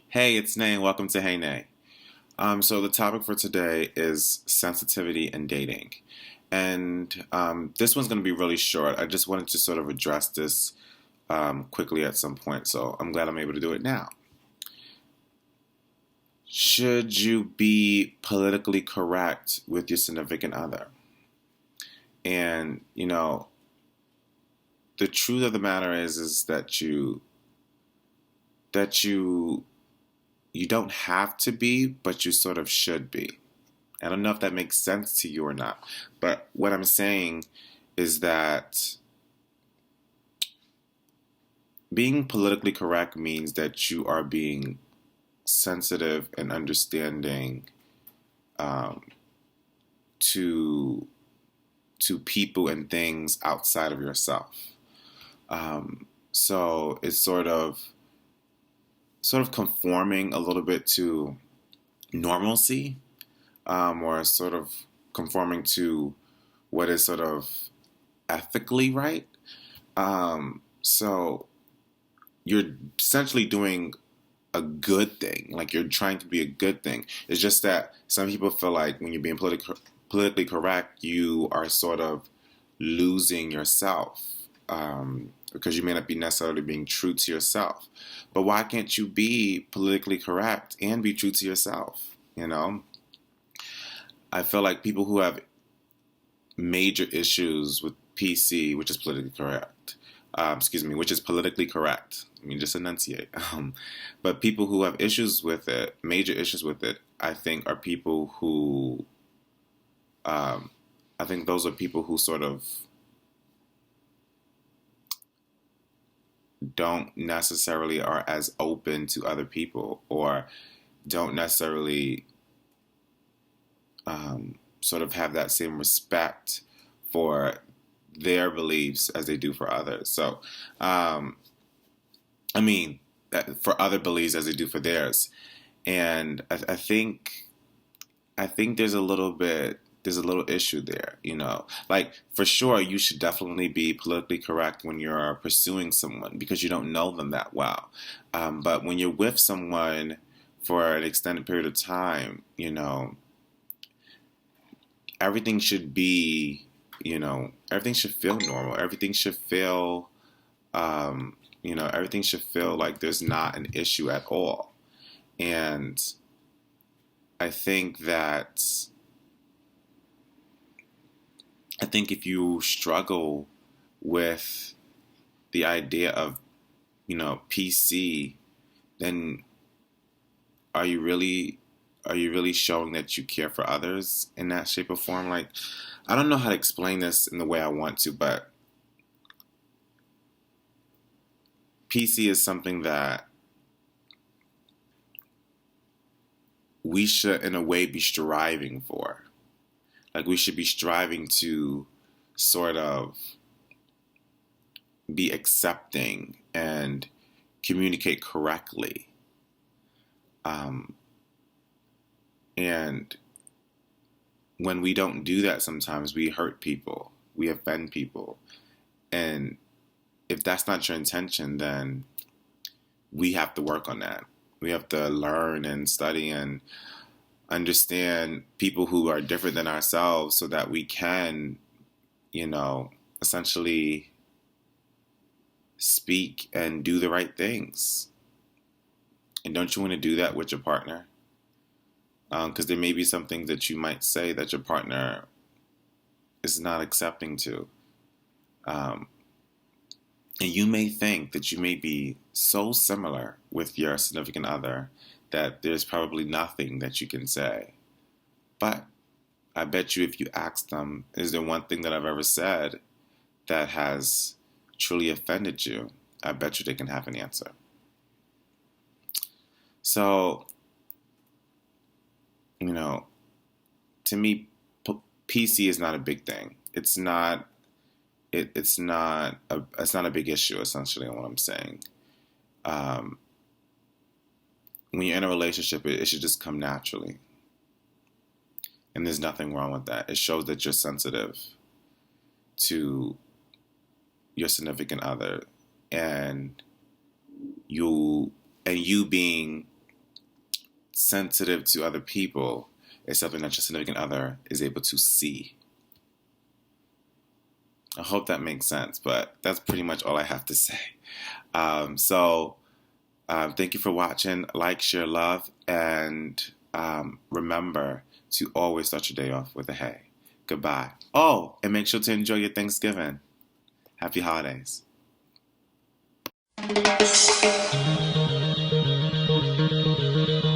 Hey, it's Nay, and welcome to Hey Nay. So the topic for today is sensitivity and dating, and this one's going to be really short. I just wanted to sort of address this quickly at some point, so I'm glad I'm able to do it now. Should you be politically correct with your significant other? And the truth of the matter is that you don't have to be, but you sort of should be. I don't know if that makes sense to you or not, but what I'm saying is that being politically correct means that you are being sensitive and understanding um, to people and things outside of yourself. So it's sort of conforming a little bit to normalcy, or sort of conforming to what is sort of ethically right. So you're essentially doing a good thing, like you're trying to be a good thing. It's just that some people feel like when you're being politically correct, you are sort of losing yourself, because you may not be necessarily being true to yourself. But why can't you be politically correct and be true to yourself? I feel like people who have major issues with PC, which is politically correct, which is politically correct. I mean, just enunciate. But people who have issues with it, major issues with it, I think are people who, I think those are people who sort of don't necessarily are as open to other people, or don't necessarily sort of have that same respect for their beliefs as they do for others. So, I mean, for other beliefs as they do for theirs. And I think there's a little issue there, Like, for sure, you should definitely be politically correct when you're pursuing someone because you don't know them that well. But when you're with someone for an extended period of time, everything should be, everything should feel normal. Everything should feel like there's not an issue at all. And I think that I think if you struggle with the idea of, PC, then are you really showing that you care for others in that shape or form? Like, I don't know how to explain this in the way I want to, but PC is something that we should, in a way, be striving for. Like, we should be striving to sort of be accepting and communicate correctly. Um, and when we don't do that, sometimes we hurt people, we offend people. And if that's not your intention, then we have to work on that. We have to learn and study and understand people who are different than ourselves so that we can, essentially speak and do the right things. And don't you want to do that with your partner? Because there may be some things that you might say that your partner is not accepting to. Um, and you may think that you may be so similar with your significant other that there's probably nothing that you can say. But I bet you if you ask them, is there one thing that I've ever said that has truly offended you? I bet you they can have an answer. So, to me, PC is not a big thing. It's not. It's not a. It's not a big issue. Essentially, what I'm saying. Um, when you're in a relationship, it should just come naturally, and there's nothing wrong with that. It shows that you're sensitive to your significant other, and you being sensitive to other people is something that your significant other is able to see. I hope that makes sense, but that's pretty much all I have to say. Thank you for watching. Like, share, love, and remember to always start your day off with a hey. Goodbye. Oh, and make sure to enjoy your Thanksgiving. Happy holidays.